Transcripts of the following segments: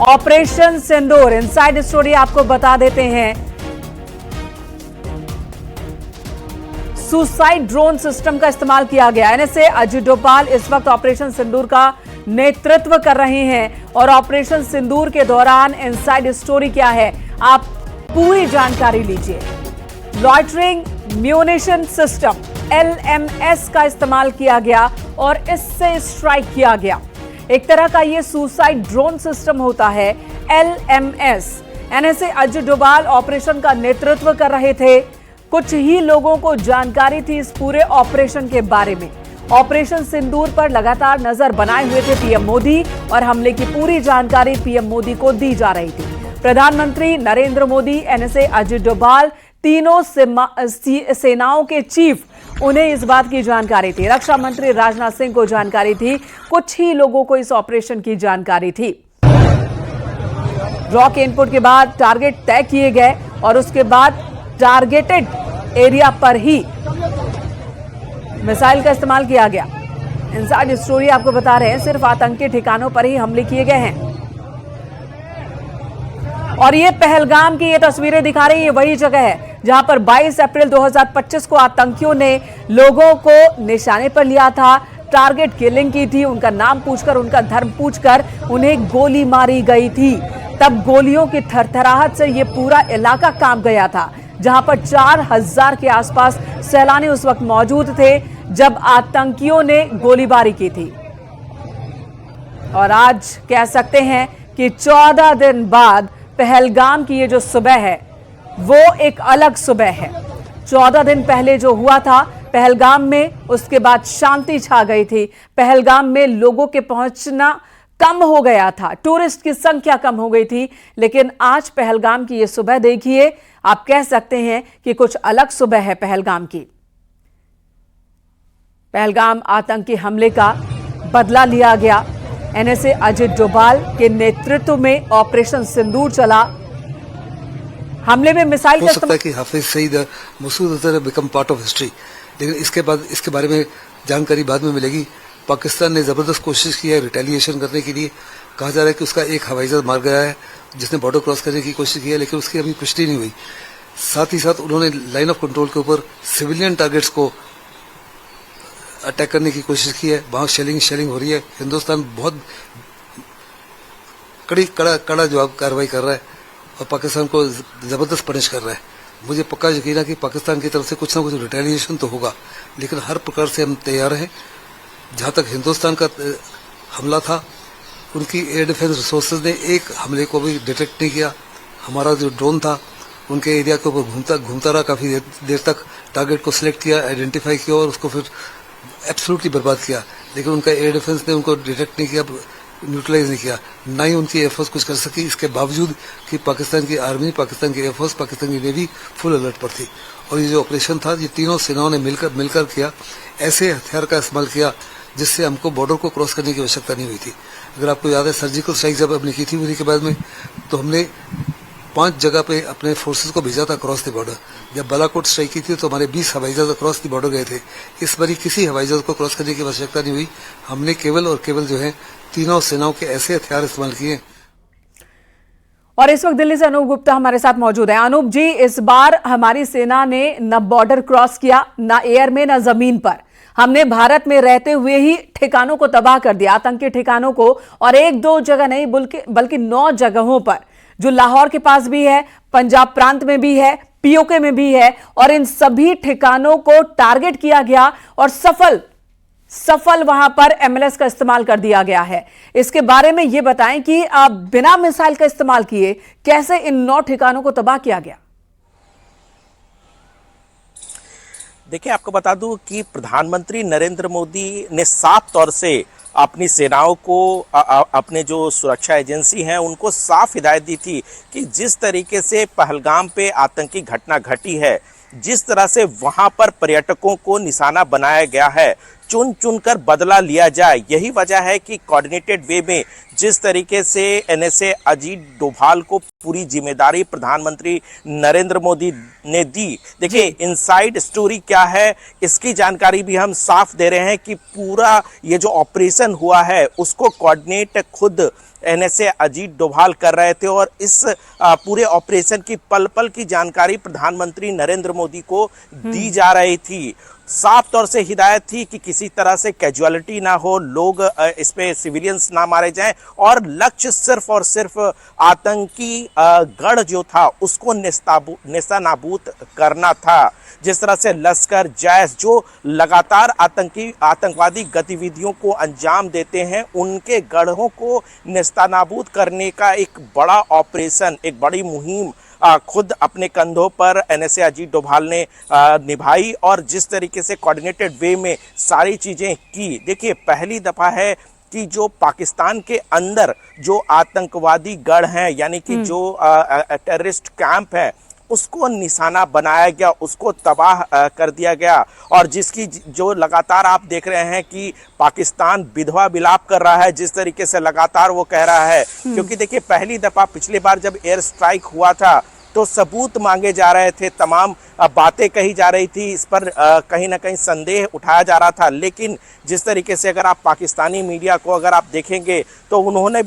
Operation सिंदूर inside story आपको बता देते हैं। सुसाइड ड्रोन सिस्टम का इस्तेमाल किया गया। एनएसए अजित डोभाल इस वक्त ऑपरेशन सिंदूर का नेतृत्व कर रहे हैं और ऑपरेशन सिंदूर के दौरान इनसाइड स्टोरी क्या है, आप पूरी जानकारी लीजिए। लॉइटरिंग म्यूनिशन सिस्टम LMS का इस्तेमाल किया गया और इससे स्ट्राइक किया गया। एक तरह का यह सुसाइड ड्रोन सिस्टम होता है LMS। NSA Ajit Doval operation का नेतृत्व कर रहे थे। कुछ ही लोगों को जानकारी थी इस पूरे ऑपरेशन के बारे में। ऑपरेशन सिंदूर पर लगातार नजर बनाए हुए थे पीएम मोदी और हमले की पूरी जानकारी पीएम मोदी को दी जा रही थी। प्रधानमंत्री नरेंद्र मोदी, एनएसए अजित डोभाल, तीनों सेनाओं के चीफ, उन्हें इस बात की जानकारी थी। रक्षा मंत्री राजनाथ सिंह को जानकारी थी। कुछ ही लोगों को इस ऑपरेशन की जानकारी थी। रॉ के इनपुट के बाद टारगेट तय किए गए और उसके बाद टारगेटेड एरिया पर ही मिसाइल का इस्तेमाल किया गया। इनसाइड स्टोरी आपको बता रहे हैं, सिर्फ आतंकी ठिकानों पर ही हमले किए गए हैं। और ये पहलगाम की ये तस्वीरें दिखा रही है, वही जगह है जहां पर 22 अप्रैल 2025 को आतंकियों ने लोगों को निशाने पर लिया था, टारगेट किलिंग की थी। उनका नाम पूछकर, उनका धर्म पूछकर उन्हें गोली मारी गई थी। तब गोलियों की थरथराहट से ये पूरा इलाका कांप गया था, जहां पर 4000 के आसपास सैलानी उस वक्त मौजूद थे जब आतंकियों ने गोलीबारी की थी। और आज कह सकते हैं कि 14 दिन बाद पहलगाम की ये जो सुबह है वो एक अलग सुबह है। 14 दिन पहले जो हुआ था पहलगाम में, उसके बाद शांति छा गई थी। पहलगाम में लोगों के पहुंचना कम हो गया था, टूरिस्ट की संख्या कम हो गई थी। लेकिन आज पहलगाम की ये सुबह देखिए, आप कह सकते हैं कि कुछ अलग सुबह है पहलगाम की। पहलगाम आतंकी हमले का बदला लिया गया। एनएसए अजित डोभाल के नेतृत्व में ऑपरेशन सिंदूर चला। हमले में मिसाइल हो सकता है कि Hafiz Saeed Masood Azhar become part of history, लेकिन इसके बाद इसके बारे में जानकारी बाद में मिलेगी। पाकिस्तान ने जबरदस्त कोशिश की है रिटेलिएशन करने के लिए। कहा जा रहा है कि उसका एक हवाई जहाज मार गया है जिसने बॉर्डर क्रॉस करने की कोशिश की है, लेकिन उसकी अभी पुष्टि नहीं हुई। साथ ही साथ उन्होंने लाइन ऑफ कंट्रोल के ऊपर सिविलियन टारगेट्स को अटैक करने की कोशिश की है। वहां शेलिंग हो रही है। हिंदुस्तान बहुत कड़ा जवाब कार्रवाई कर रहा है और पाकिस्तान को जबरदस्त पनिश कर रहा है। मुझे पक्का यकीन है कि पाकिस्तान की तरफ से कुछ ना कुछ रिटेलिएशन तो होगा, लेकिन हर प्रकार से हम तैयार हैं। जहां तक हिंदुस्तान का हमला था, उनकी एयर डिफेंस रिसोर्सेज ने एक हमले को भी डिटेक्ट नहीं किया। हमारा जो ड्रोन था उनके एरिया के ऊपर घूमता रहा, काफी देर तक टारगेट को सिलेक्ट किया, आइडेंटिफाई किया और उसको फिर एब्सोल्युटली बर्बाद किया। लेकिन उनका एयर डिफेंस ने उनको डिटेक्ट नहीं किया, न्यूट्रलाइज नहीं किया, ना ही उनकी एयरफोर्स कुछ कर सकी। इसके बावजूद कि पाकिस्तान की आर्मी, पाकिस्तान की एयरफोर्स, पाकिस्तान की नेवी फुल अलर्ट पर थी। और ये जो ऑपरेशन था, ये तीनों सेनाओं ने मिलकर किया। ऐसे हथियार का इस्तेमाल किया जिससे हमको बॉर्डर को क्रॉस करने की आवश्यकता नहीं हुई थी। अगर आपको याद है, सर्जिकल स्ट्राइक जब हमने की थी उन्हीं के बाद में, तो हमने 5 जगह पे अपने फोर्सेस को भेजा था क्रॉस द बॉर्डर। जब बालाकोट स्ट्राइक की थी तो हमारे 20 हवाई जहाज क्रॉस द बॉर्डर गए थे। इस बारी किसी हवाई जहाज को क्रॉस करने की आवश्यकता नहीं हुई। हमने केवल और केवल जो है तीनों सेनाओं के ऐसे हथियार इस्तेमाल किए। और इस वक्त दिल्ली से अनूप गुप्ता हमारे साथ मौजूद है। अनूप जी, इस बार हमारी सेना ने न बॉर्डर क्रॉस किया, न एयर में, न जमीन पर। हमने भारत में रहते हुए ही ठिकानों को तबाह कर दिया, आतंकी ठिकानों को, और 1-2 जगह नहीं बल्कि 9 जगहों पर, जो लाहौर के पास भी है, पंजाब प्रांत में भी है, पीओके में भी है, और इन सभी ठिकानों को टारगेट किया गया और सफल वहां पर MLS का इस्तेमाल कर दिया गया है। इसके बारे में यह बताएं कि बिना मिसाइल का इस्तेमाल किए कैसे इन 9 ठिकानों को तबाह किया गया। देखिए, आपको बता दूं कि प्रधानमंत्री नरेंद्र मोदी ने साफ तौर से अपनी सेनाओं को, अपने जो सुरक्षा एजेंसी हैं उनको साफ हिदायत दी थी कि जिस तरीके से पहलगाम पे आतंकी घटना घटी है, जिस तरह से वहां पर पर्यटकों को निशाना बनाया गया है, चुन चुन कर बदला लिया जाए। यही वजह है कि कोऑर्डिनेटेड वे में जिस तरीके से एनएसए अजित डोभाल को पूरी जिम्मेदारी प्रधानमंत्री नरेंद्र मोदी ने दी। देखिए, इनसाइड स्टोरी क्या है इसकी जानकारी भी हम साफ दे रहे हैं कि पूरा ये जो ऑपरेशन हुआ है उसको कोऑर्डिनेट खुद एनएसए अजीत डोभाल कर रहे थे और इस पूरे ऑपरेशन की पल पल की जानकारी प्रधानमंत्री नरेंद्र मोदी को दी जा रही थी। साफ तौर से हिदायत थी कि किसी तरह से कैजुअलिटी ना हो, लोग इस पे सिविलियंस ना मारे जाएं और लक्ष्य सिर्फ और सिर्फ आतंकी गढ़ जो था उसको नेस्तनाबूद करना था। जिस तरह से लश्कर जैश जो लगातार आतंकवादी गतिविधियों को अंजाम देते हैं, उनके गढ़ों को नेस्तनाबूद करने का एक बड़ा ऑपरेशन, एक बड़ी मुहिम खुद अपने कंधों पर एनएसए अजीत डोभाल ने निभाई और जिस तरीके से कोऑर्डिनेटेड वे में सारी चीजें की। देखिए, पहली दफा है कि जो पाकिस्तान के अंदर जो आतंकवादी गढ़ हैं, यानी कि जो टेररिस्ट कैंप है, उसको निशाना बनाया गया, उसको तबाह कर दिया गया। और जिसकी जो लगातार आप देख रहे हैं कि पाकिस्तान विधवा विलाप कर रहा है, जिस तरीके से लगातार वो कह रहा है, क्योंकि देखिए पहली दफा पिछली बार जब एयर स्ट्राइक हुआ था तो सबूत मांगे जा रहे थे, तमाम बातें कही जा रही थी, इस पर कहीं ना कहीं संदेह उठाया जा रहा था। लेकिन जिस तरीके से अगर आप पाकिस्तानी मीडिया को अगर आप देखेंगे तो उन्होंने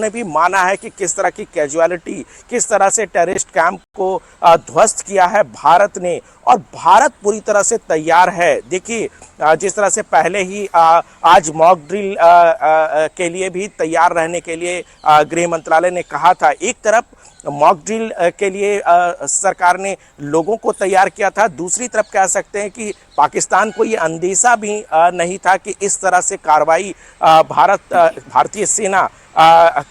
भी माना है कि किस तरह की कैजुअलिटी, किस तरह से टेररिस्ट कैंप को ध्वस्त किया है भारत ने, और भारत पूरी तरह से तैयार है। देखिए, जिस तरह से पहले ही आज मॉक ड्रिल के लिए भी तैयार रहने के लिए गृह मंत्रालय ने कहा था। एक तरफ मॉक ड्रिल के लिए सरकार ने लोगों को तैयार किया था, दूसरी तरफ कह सकते हैं कि पाकिस्तान को ये अंदेशा भी नहीं था कि इस तरह से कार्रवाई भारतीय सेना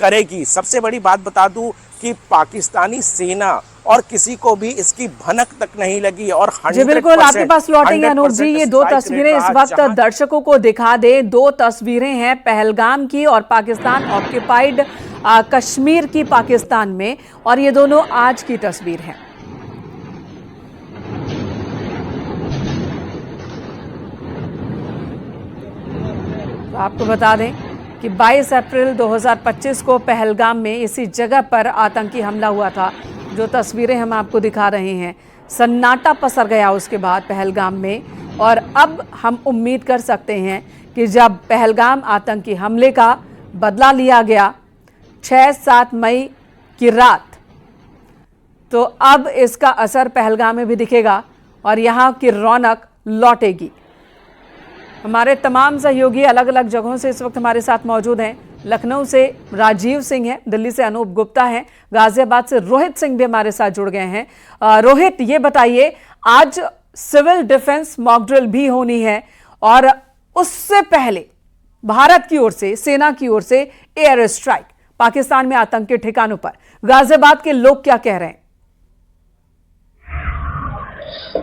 करेगी। सबसे बड़ी बात बता दूं कि पाकिस्तानी सेना और किसी को भी इसकी भनक तक नहीं लगी। और जी बिल्कुल, आपके पास लौटेंगे अनूप जी। ये दो तस्वीरें इस वक्त दर्शकों को दिखा दे। दो तस्वीरें हैं पहलगाम की और पाकिस्तान ऑक्यूपाइड कश्मीर की पाकिस्तान में, और ये दोनों आज की तस्वीर हैं। तो आपको बता दें कि 22 अप्रैल 2025 को पहलगाम में इसी जगह पर आतंकी हमला हुआ था। जो तस्वीरें हम आपको दिखा रहे हैं, सन्नाटा पसर गया उसके बाद पहलगाम में। और अब हम उम्मीद कर सकते हैं कि जब पहलगाम आतंकी हमले का बदला लिया गया 6-7 मई की रात, तो अब इसका असर पहलगाम में भी दिखेगा और यहाँ की रौनक लौटेगी। हमारे तमाम सहयोगी अलग अलग जगहों से इस वक्त हमारे साथ मौजूद हैं। लखनऊ से राजीव सिंह हैं, दिल्ली से अनूप गुप्ता हैं, गाजियाबाद से रोहित सिंह भी हमारे साथ जुड़ गए हैं। रोहित, ये बताइए, आज सिविल डिफेंस मॉक ड्रिल भी होनी है और उससे पहले भारत की ओर से, सेना की ओर से एयर स्ट्राइक पाकिस्तान में आतंकी ठिकानों पर। गाजियाबाद के लोग क्या कह रहे हैं?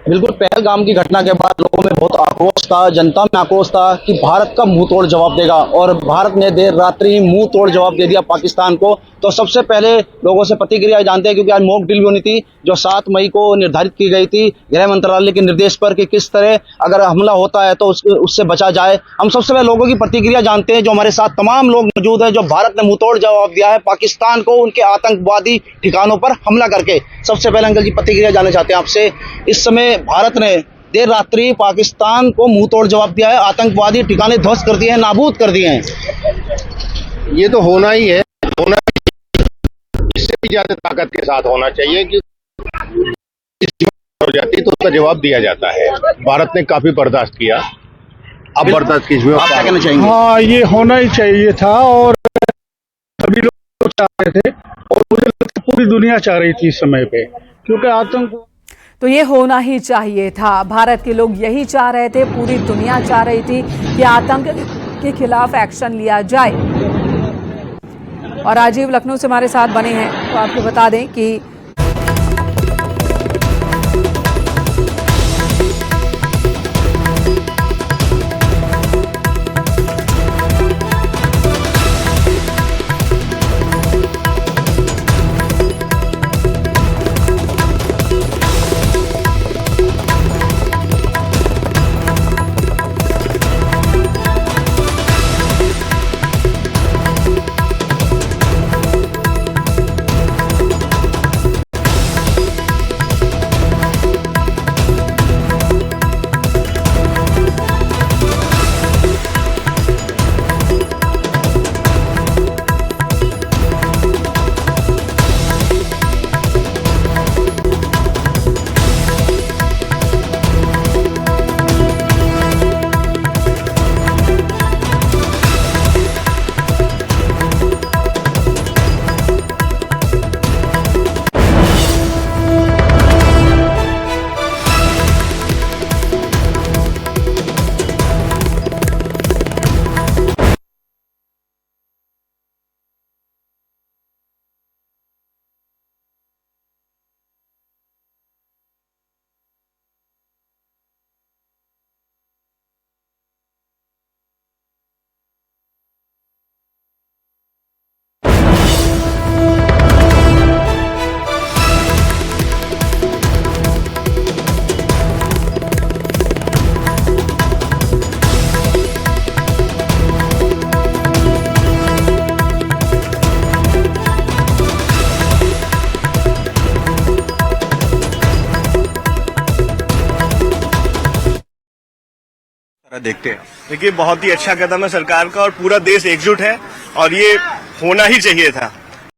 बिल्कुल, पहलगाम की घटना के बाद लोगों में बहुत आक्रोश था, जनता में आक्रोश था कि भारत का मुंह तोड़ जवाब देगा, और भारत ने देर रात्रि मुंह तोड़ जवाब दे दिया पाकिस्तान को। तो सबसे पहले लोगों से प्रतिक्रिया जानते हैं, क्योंकि आज मॉक ड्रिल भी होनी थी जो 7 मई को निर्धारित की गई थी गृह मंत्रालय के निर्देश पर, कि किस तरह अगर हमला होता है तो उससे बचा जाए। हम सबसे पहले लोगों की प्रतिक्रिया जानते हैं, जो हमारे साथ तमाम लोग मौजूद हैं, जो भारत ने मुंह तोड़ जवाब दिया है पाकिस्तान को उनके आतंकवादी ठिकानों पर हमला करके। सबसे पहले अंकल जी प्रतिक्रिया जानना चाहते हैं आपसे। इस समय भारत ने देर रात्रि पाकिस्तान को मुंह तोड़ जवाब दिया है, आतंकवादी ठिकाने ध्वस्त कर दिए हैं, नाबूद कर दिए हैं। ये तो होना ही है, होना इससे भी ज्यादा ताकत के साथ होना चाहिए कि हो जाती तो उसका जवाब दिया जाता है। भारत ने काफी बर्दाश्त किया, अब बर्दाश्त की आप क्या कहना चाहेंगे? हाँ, ये होना ही चाहिए था और सभी लोग चाह रहे थे, और मुझे लगता है पूरी दुनिया चाह रही थी इस समय पे, क्योंकि आतंक तो ये होना ही चाहिए था। भारत के लोग यही चाह रहे थे, पूरी दुनिया चाह रही थी कि आतंक के खिलाफ एक्शन लिया जाए। और राजीव लखनऊ से हमारे साथ बने हैं, तो आपको बता दें कि देखते हैं। देखिए बहुत ही अच्छा कदम है सरकार का और पूरा देश एकजुट है और ये होना ही चाहिए था।